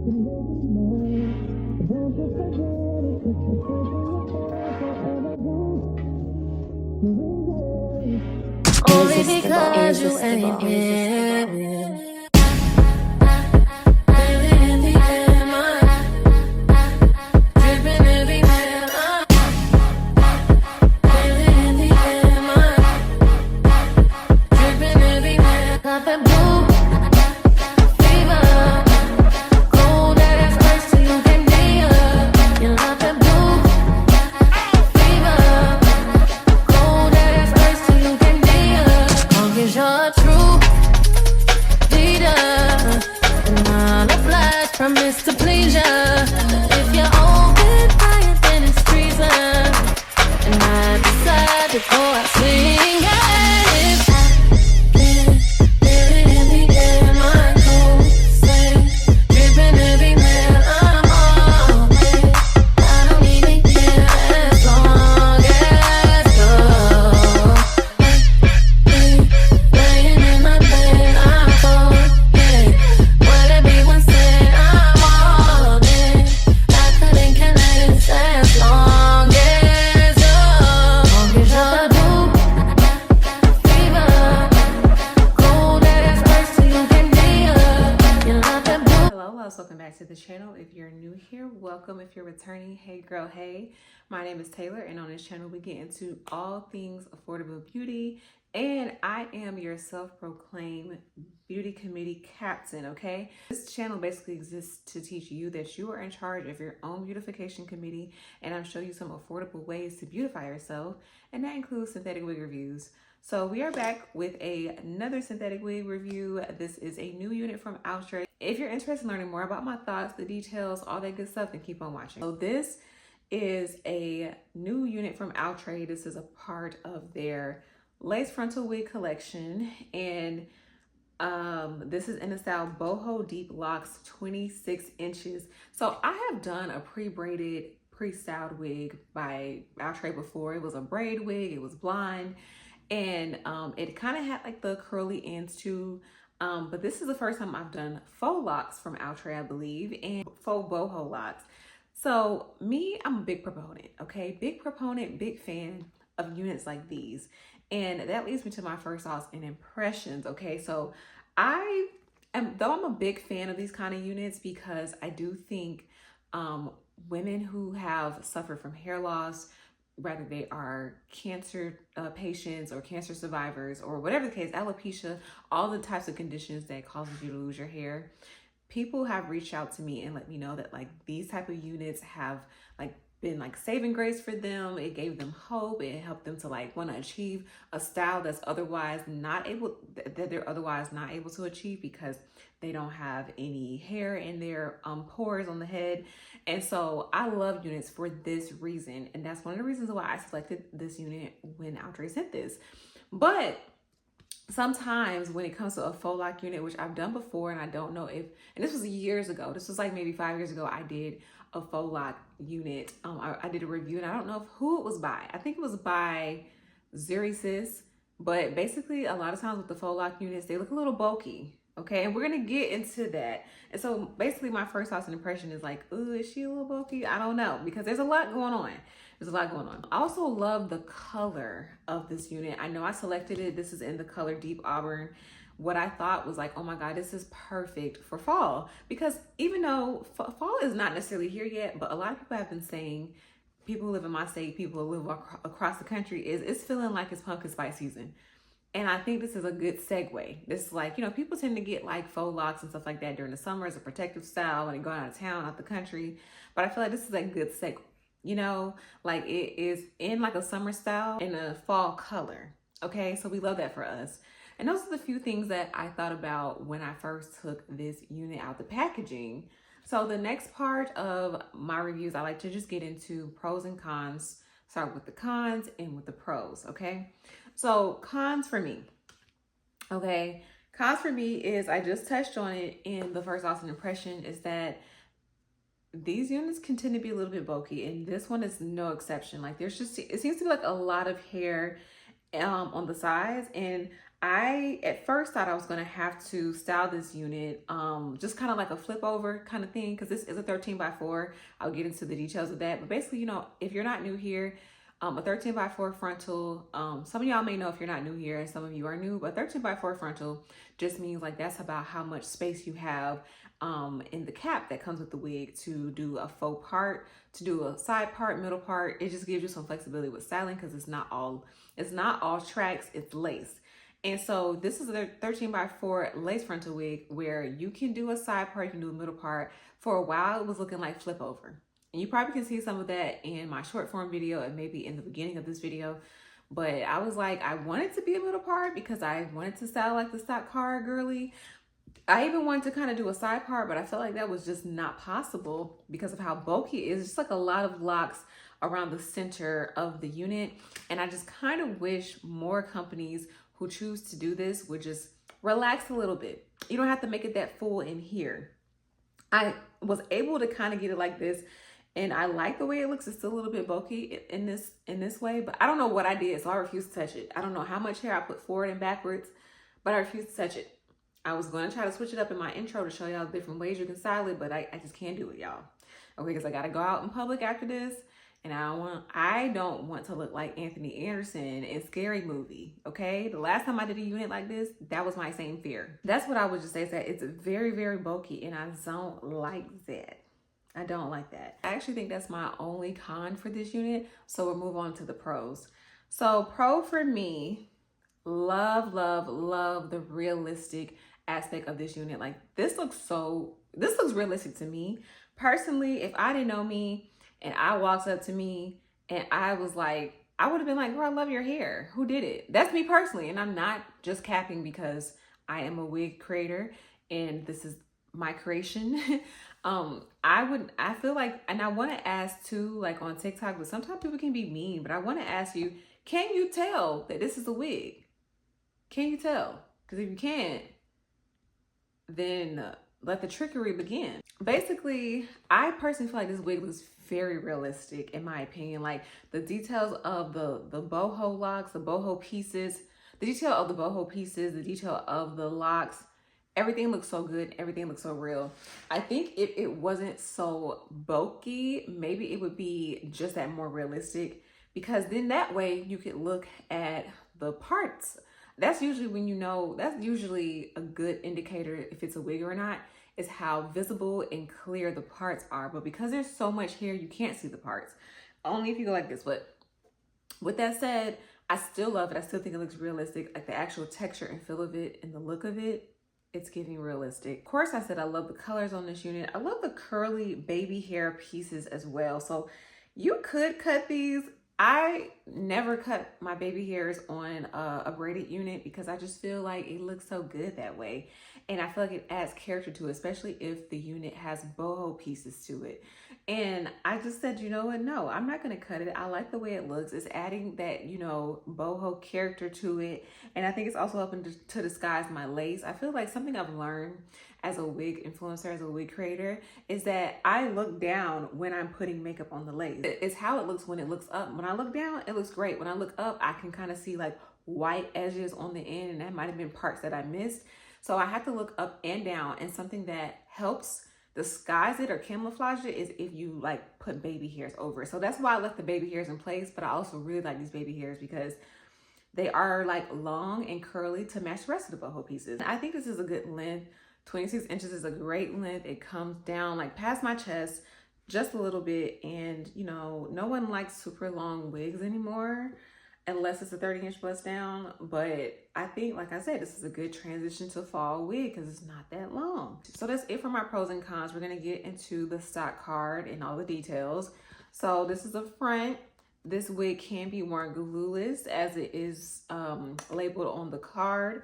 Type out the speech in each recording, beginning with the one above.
Only because you ain't here. Promise to please ya. If you're open fire, then it's treason. And I decide to go out swinging. If I can't live it in the air, my cold sweat dripping everywhere. I'm all wet. I don't even care as long as you're laying in my bed. I'm forget what everyone said. Welcome back to the channel. If you're new here, welcome. If you're returning, hey girl, hey. My name is Taylor, and on this channel we get into all things affordable beauty, and I am your self-proclaimed beauty committee captain, okay? This channel basically exists to teach you that you are in charge of your own beautification committee, and I'll show you some affordable ways to beautify yourself, and that includes synthetic wig reviews. So we are back with another synthetic wig review. This is a new unit from Outre. If you're interested in learning more about my thoughts, the details, all that good stuff, then keep on watching. So this is a new unit from Outre. This is a part of their lace frontal wig collection, and this is in the style Boho Deep Locks 26 inches. So I have done a pre-braided, pre-styled wig by Outre before. It was a braid wig, it was blonde, and it kind of had like the curly ends too. But this is the first time I've done faux locks from Outre, I believe, and faux boho locks. So me, I'm a big proponent, okay? Big proponent, big fan of units like these. And that leads me to my first thoughts and impressions, okay? So though I'm a big fan of these kind of units, because I do think women who have suffered from hair loss, whether they are cancer patients or cancer survivors or whatever the case, alopecia, all the types of conditions that causes you to lose your hair, people have reached out to me and let me know that like these type of units have like been like saving grace for them. It gave them hope. It helped them to like want to achieve a style that's otherwise not able, that they're otherwise not able to achieve because they don't have any hair in their pores on the head. And so I love units for this reason. And that's one of the reasons why I selected this unit when Outre sent this. But sometimes when it comes to a faux lock unit, which I've done before, and I don't know if, and this was years ago, this was like maybe 5 years ago, I did a faux lock unit. I did a review, and I don't know who it was by. I think it was by Zurisis, but basically a lot of times with the faux lock units, they look a little bulky. Okay, and we're gonna get into that. And so basically my first thoughts and impression is like, ooh, is she a little bulky? I don't know, because there's a lot going on. There's a lot going on. I also love the color of this unit. I know I selected it. This is in the color Deep Auburn. What I thought was like, oh my God, this is perfect for fall. Because even though fall is not necessarily here yet, but a lot of people have been saying, people who live in my state, people who live across the country, it's feeling like it's pumpkin spice season. And I think this is a good segue. This is like, you know, people tend to get like faux locks and stuff like that during the summer as a protective style when they go out of town, out the country. But I feel like this is a good segue. You know, like it is in like a summer style in a fall color. Okay, so we love that for us. And those are the few things that I thought about when I first took this unit out the packaging. So the next part of my reviews, I like to just get into pros and cons. Start with the cons and with the pros, okay? So cons for me, okay? Cons for me is, I just touched on it in the first awesome impression, is that these units can tend to be a little bit bulky, and this one is no exception. Like there's just, it seems to be like a lot of hair on the sides, and I at first thought I was gonna have to style this unit, just kind of like a flip over kind of thing, because this is a 13x4. I'll get into the details of that. But basically, you know, if you're not new here, a 13x4 frontal, some of y'all may know if you're not new here, and some of you are new, but 13x4 frontal just means like that's about how much space you have in the cap that comes with the wig to do a faux part, to do a side part, middle part. It just gives you some flexibility with styling because it's not all tracks, it's lace. And so this is a 13x4 lace frontal wig where you can do a side part, you can do a middle part. For a while, it was looking like flip over. And you probably can see some of that in my short form video and maybe in the beginning of this video. But I was like, I wanted to be a middle part because I wanted to style like the stock car girly. I even wanted to kind of do a side part, but I felt like that was just not possible because of how bulky it is. It's just like a lot of locks around the center of the unit. And I just kind of wish more companies who choose to do this would just relax a little bit. You don't have to make it that full in here. I was able to kind of get it like this, and I like the way it looks. It's still a little bit bulky in this way, but I don't know what I did, so I refuse to touch it. I don't know how much hair I put forward and backwards, but I refuse to touch it. I was going to try to switch it up in my intro to show y'all different ways you can style it, but I just can't do it, y'all. Okay, because I got to go out in public after this. And I don't want to look like Anthony Anderson in Scary Movie, okay? The last time I did a unit like this, that was my same fear. That's what I would just say, is that it's very, very bulky, and I don't like that. I don't like that. I actually think that's my only con for this unit, so we'll move on to the pros. So pro for me, love, love, love the realistic aspect of this unit. Like this looks realistic to me. Personally, if I didn't know me, and I walks up to me and I was like, I would have been like, girl, I love your hair. Who did it? That's me personally. And I'm not just capping because I am a wig creator and this is my creation. I feel like, and I want to ask too, like on TikTok, but sometimes people can be mean, but I want to ask you, can you tell that this is a wig? Can you tell? Because if you can't, then let the trickery begin. Basically, I personally feel like this wig looks very realistic in my opinion. Like the details of the boho locks, the boho pieces, the detail of the boho pieces, the detail of the locks, everything looks so good. Everything looks so real. I think if it wasn't so bulky, maybe it would be just that more realistic, because then that way you could look at the parts. That's usually when you know, that's usually a good indicator if it's a wig or not, is how visible and clear the parts are. But because there's so much hair, you can't see the parts. Only if you go like this. But with that said, I still love it. I still think it looks realistic. Like the actual texture and feel of it and the look of it, it's giving realistic. Of course, I said I love the colors on this unit. I love the curly baby hair pieces as well. So you could cut these. I never cut my baby hairs on a braided unit because I just feel like it looks so good that way. And I feel like it adds character to it, especially if the unit has boho pieces to it. And I just said, you know what? No, I'm not going to cut it. I like the way it looks. It's adding that, you know, boho character to it. And I think it's also helping to disguise my lace. I feel like something I've learned as a wig influencer, as a wig creator, is that I look down when I'm putting makeup on the lace. It's how it looks when it looks up. When I look down, it looks great. When I look up, I can kind of see like white edges on the end, and that might have been parts that I missed. So I have to look up and down, and something that helps disguise it or camouflage it is if you like put baby hairs over it. So that's why I left the baby hairs in place, but I also really like these baby hairs because they are like long and curly to match the rest of the boho pieces. I think this is a good length. 26 inches is a great length. It comes down like past my chest just a little bit, and you know, no one likes super long wigs anymore unless it's a 30-inch bust down. But I think, like I said, this is a good transition to fall wig because it's not that long. So that's it for my pros and cons. We're gonna get into the stock card and all the details. So this is the front. This wig can be worn glueless as it is labeled on the card.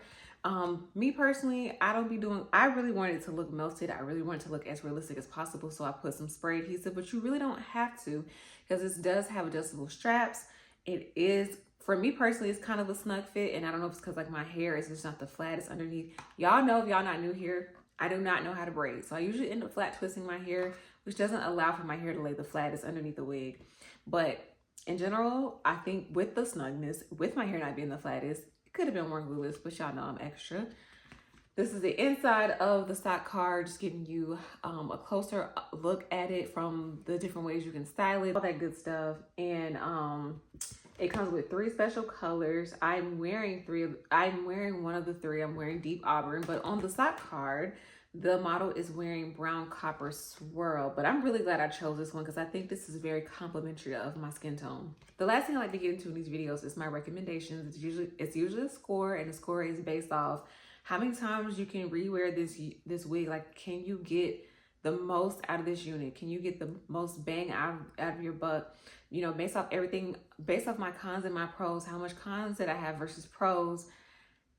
Me personally, I really wanted it to look melted. I really wanted to look as realistic as possible. So I put some spray adhesive, but you really don't have to because this does have adjustable straps. It is, for me personally, it's kind of a snug fit. And I don't know if it's because like my hair is just not the flattest underneath. Y'all know, if y'all not new here, I do not know how to braid. So I usually end up flat twisting my hair, which doesn't allow for my hair to lay the flattest underneath the wig. But in general, I think with the snugness, with my hair not being the flattest, Could have been more glueless, but y'all know I'm extra. This is the inside of the stock card, just giving you a closer look at it from the different ways you can style it, all that good stuff. And it comes with 3 special colors. I'm wearing one of the 3. I'm wearing deep auburn, but on the stock card, the model is wearing brown copper swirl. But I'm really glad I chose this one because I think this is very complimentary of my skin tone. The last thing I like to get into in these videos is my recommendations. It's usually a score, and the score is based off how many times you can rewear this wig. Like, can you get the most out of this unit? Can you get the most bang out of your buck? You know, based off everything, based off my cons and my pros, how much cons did I have versus pros,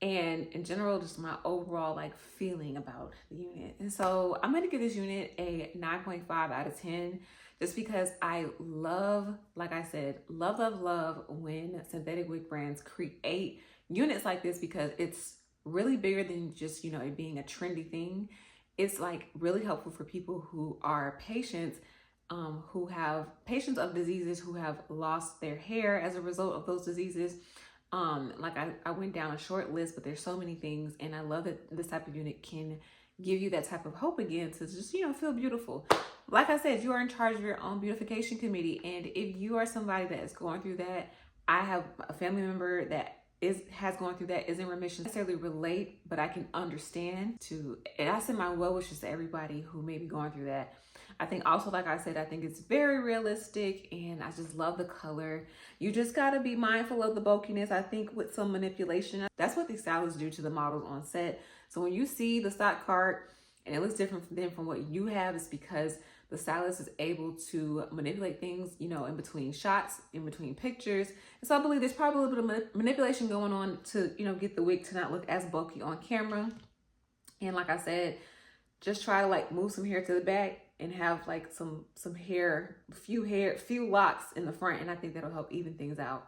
and in general, just my overall like feeling about the unit. And so I'm gonna give this unit a 9.5 out of 10, just because I love, like I said, love when synthetic wig brands create units like this, because it's really bigger than just, you know, it being a trendy thing. It's like really helpful for people who are patients, who have patients of diseases, who have lost their hair as a result of those diseases. Like I went down a short list, but there's so many things, and I love that this type of unit can give you that type of hope again to just, you know, feel beautiful. Like I said, you are in charge of your own beautification committee, and if you are somebody that is going through that, I have a family member that has gone through that, is in remission. I don't necessarily relate, but I can understand too. And I send my well wishes to everybody who may be going through that. I think also, like I said, I think it's very realistic, and I just love the color. You just gotta be mindful of the bulkiness. I think with some manipulation, that's what these stylists do to the models on set. So when you see the stock card and it looks different than from what you have, it's because the stylist is able to manipulate things, you know, in between shots, in between pictures. And so I believe there's probably a little bit of manipulation going on to, you know, get the wig to not look as bulky on camera. And like I said, just try to like move some hair to the back and have like some hair, few locks in the front. And I think that'll help even things out.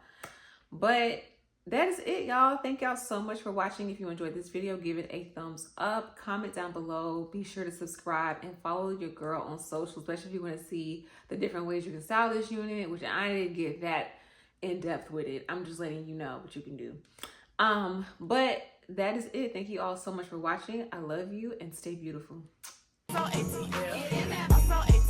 But that is it, y'all. Thank y'all so much for watching. If you enjoyed this video, give it a thumbs up, comment down below, be sure to subscribe and follow your girl on social, especially if you want to see the different ways you can style this unit, which I didn't get that in depth with it. I'm just letting you know what you can do. But that is it. Thank you all so much for watching. I love you, and stay beautiful. So ATL.